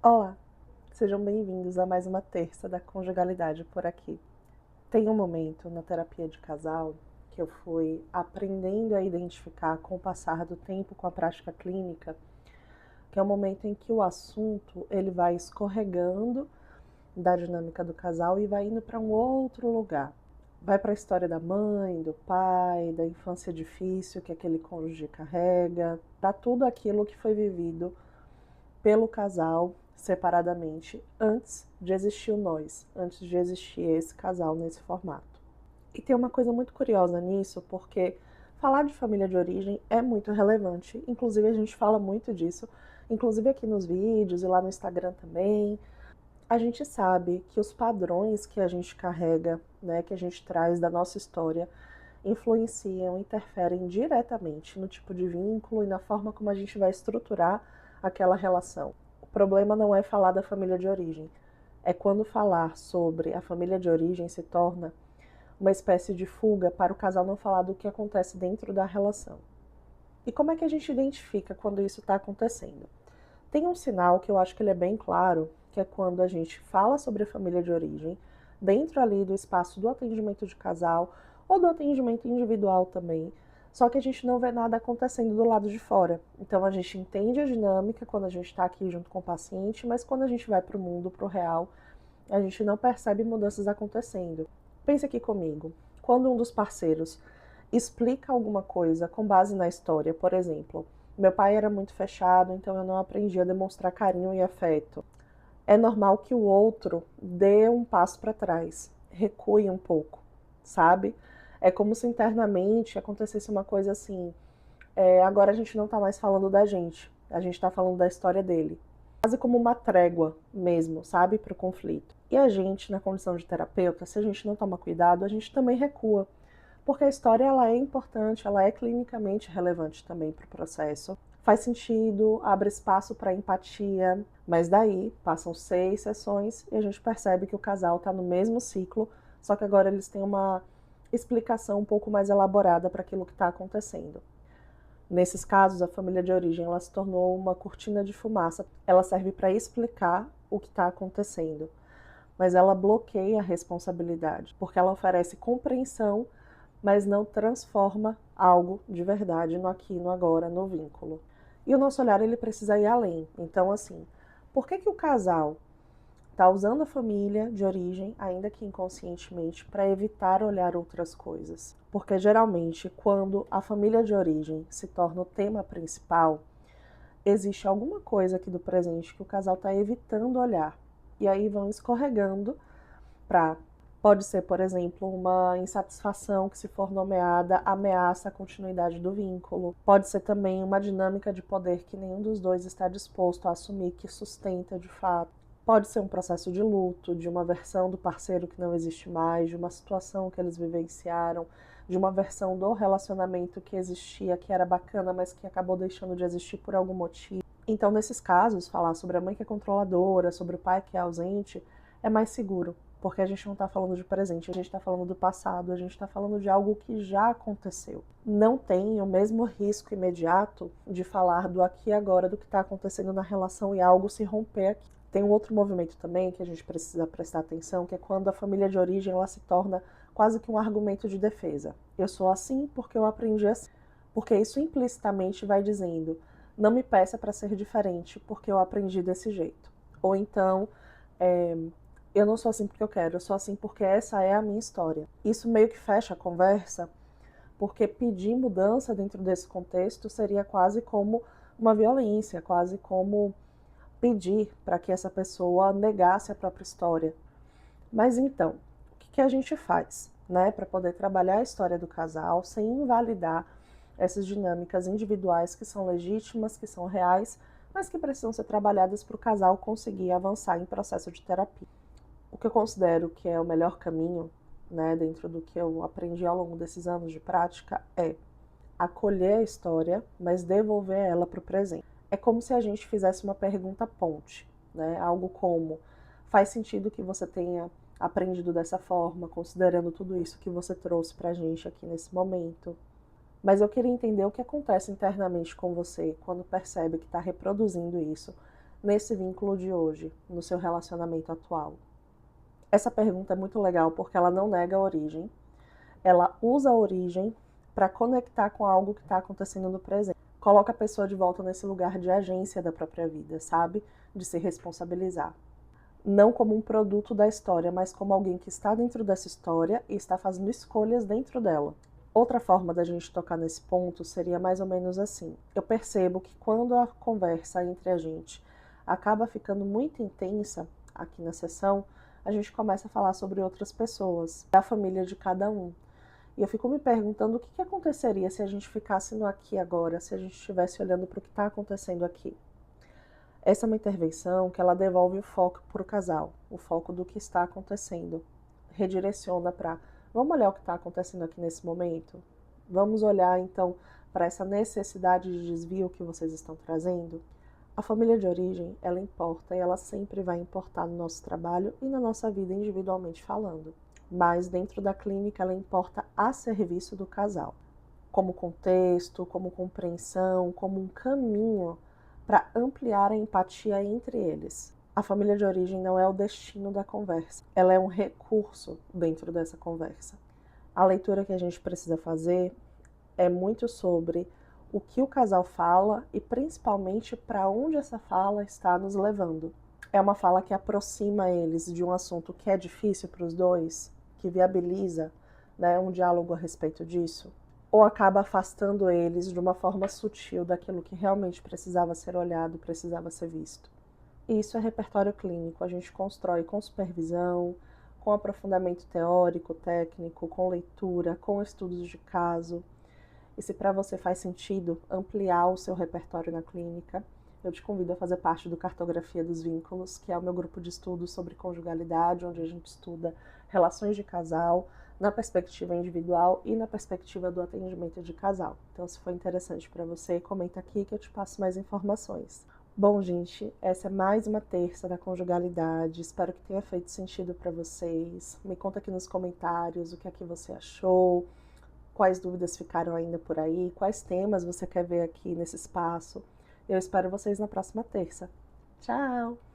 Olá, sejam bem-vindos a mais uma terça da conjugalidade por aqui. Tem um momento na terapia de casal que eu fui aprendendo a identificar com o passar do tempo com a prática clínica, que é o momento em que o assunto ele vai escorregando da dinâmica do casal e vai indo para um outro lugar. Vai para a história da mãe, do pai, da infância difícil que aquele cônjuge carrega, para tudo aquilo que foi vivido pelo casal separadamente antes de existir o nós, antes de existir esse casal nesse formato. E tem uma coisa muito curiosa nisso, porque falar de família de origem é muito relevante, inclusive a gente fala muito disso, inclusive aqui nos vídeos e lá no Instagram também. A gente sabe que os padrões que a gente carrega, né, que a gente traz da nossa história, influenciam, interferem diretamente no tipo de vínculo e na forma como a gente vai estruturar aquela relação. O problema não é falar da família de origem, é quando falar sobre a família de origem se torna uma espécie de fuga para o casal não falar do que acontece dentro da relação. E como é que a gente identifica quando isso está acontecendo? Tem um sinal que eu acho que ele é bem claro, que é quando a gente fala sobre a família de origem, dentro ali do espaço do atendimento de casal ou do atendimento individual também, só que a gente não vê nada acontecendo do lado de fora. Então a gente entende a dinâmica quando a gente está aqui junto com o paciente, mas quando a gente vai para o mundo, para o real, a gente não percebe mudanças acontecendo. Pense aqui comigo. Quando um dos parceiros explica alguma coisa com base na história, por exemplo, meu pai era muito fechado, então eu não aprendi a demonstrar carinho e afeto. É normal que o outro dê um passo para trás, recue um pouco, sabe? É como se internamente acontecesse uma coisa assim: agora a gente não tá mais falando da gente, a gente tá falando da história dele. Quase como uma trégua mesmo, sabe, para o conflito. E a gente, na condição de terapeuta, se a gente não toma cuidado, a gente também recua. Porque a história ela é importante, ela é clinicamente relevante também para o processo. Faz sentido, abre espaço para empatia, mas daí passam 6 sessões e a gente percebe que o casal está no mesmo ciclo, só que agora eles têm uma explicação um pouco mais elaborada para aquilo que está acontecendo. Nesses casos, a família de origem ela se tornou uma cortina de fumaça. Ela serve para explicar o que está acontecendo, mas ela bloqueia a responsabilidade, porque ela oferece compreensão, mas não transforma algo de verdade no aqui, no agora, no vínculo. E o nosso olhar ele precisa ir além. Então, assim, por que o casal está usando a família de origem, ainda que inconscientemente, para evitar olhar outras coisas? Porque geralmente, quando a família de origem se torna o tema principal, existe alguma coisa aqui do presente que o casal está evitando olhar. E aí vão escorregando para. Pode ser, por exemplo, uma insatisfação que, se for nomeada, ameaça a continuidade do vínculo. Pode ser também uma dinâmica de poder que nenhum dos dois está disposto a assumir, que sustenta de fato. Pode ser um processo de luto, de uma versão do parceiro que não existe mais, de uma situação que eles vivenciaram, de uma versão do relacionamento que existia, que era bacana, mas que acabou deixando de existir por algum motivo. Então, nesses casos, falar sobre a mãe que é controladora, sobre o pai que é ausente, é mais seguro, porque a gente não está falando de presente, a gente está falando do passado, a gente está falando de algo que já aconteceu. Não tem o mesmo risco imediato de falar do aqui e agora, do que está acontecendo na relação e algo se romper aqui. Tem um outro movimento também que a gente precisa prestar atenção, que é quando a família de origem ela se torna quase que um argumento de defesa. Eu sou assim porque eu aprendi assim. Porque isso implicitamente vai dizendo: não me peça para ser diferente porque eu aprendi desse jeito. Ou então, é, eu não sou assim porque eu quero, eu sou assim porque essa é a minha história. Isso meio que fecha a conversa, porque pedir mudança dentro desse contexto seria quase como uma violência, quase como pedir para que essa pessoa negasse a própria história. Mas então, o que a gente faz, né, para poder trabalhar a história do casal sem invalidar essas dinâmicas individuais que são legítimas, que são reais, mas que precisam ser trabalhadas para o casal conseguir avançar em processo de terapia? O que eu considero que é o melhor caminho, né, dentro do que eu aprendi ao longo desses anos de prática, é acolher a história, mas devolver ela para o presente. É como se a gente fizesse uma pergunta ponte, né? Algo como: faz sentido que você tenha aprendido dessa forma, considerando tudo isso que você trouxe para a gente aqui nesse momento. Mas eu queria entender o que acontece internamente com você quando percebe que está reproduzindo isso nesse vínculo de hoje, no seu relacionamento atual? Essa pergunta é muito legal porque ela não nega a origem, ela usa a origem para conectar com algo que está acontecendo no presente. Coloca a pessoa de volta nesse lugar de agência da própria vida, sabe? De se responsabilizar. Não como um produto da história, mas como alguém que está dentro dessa história e está fazendo escolhas dentro dela. Outra forma da gente tocar nesse ponto seria mais ou menos assim. Eu percebo que quando a conversa entre a gente acaba ficando muito intensa aqui na sessão, a gente começa a falar sobre outras pessoas, da família de cada um. E eu fico me perguntando o que aconteceria se a gente ficasse no aqui e agora, se a gente estivesse olhando para o que está acontecendo aqui. Essa é uma intervenção que ela devolve o foco para o casal, o foco do que está acontecendo. Redireciona para, vamos olhar o que está acontecendo aqui nesse momento? Vamos olhar então para essa necessidade de desvio que vocês estão trazendo? A família de origem, ela importa e ela sempre vai importar no nosso trabalho e na nossa vida individualmente falando. Mas dentro da clínica ela importa a serviço do casal, como contexto, como compreensão, como um caminho para ampliar a empatia entre eles. A família de origem não é o destino da conversa, ela é um recurso dentro dessa conversa. A leitura que a gente precisa fazer é muito sobre o que o casal fala e principalmente para onde essa fala está nos levando. É uma fala que aproxima eles de um assunto que é difícil para os dois, que viabiliza, né, um diálogo a respeito disso, ou acaba afastando eles de uma forma sutil daquilo que realmente precisava ser olhado, precisava ser visto. E isso é repertório clínico, a gente constrói com supervisão, com aprofundamento teórico, técnico, com leitura, com estudos de caso. E se para você faz sentido ampliar o seu repertório na clínica, eu te convido a fazer parte do Cartografia dos Vínculos, que é o meu grupo de estudos sobre conjugalidade, onde a gente estuda relações de casal na perspectiva individual e na perspectiva do atendimento de casal. Então, se for interessante para você, comenta aqui que eu te passo mais informações. Bom, gente, essa é mais uma terça da conjugalidade. Espero que tenha feito sentido para vocês. Me conta aqui nos comentários o que é que você achou, quais dúvidas ficaram ainda por aí, quais temas você quer ver aqui nesse espaço. Eu espero vocês na próxima terça. Tchau!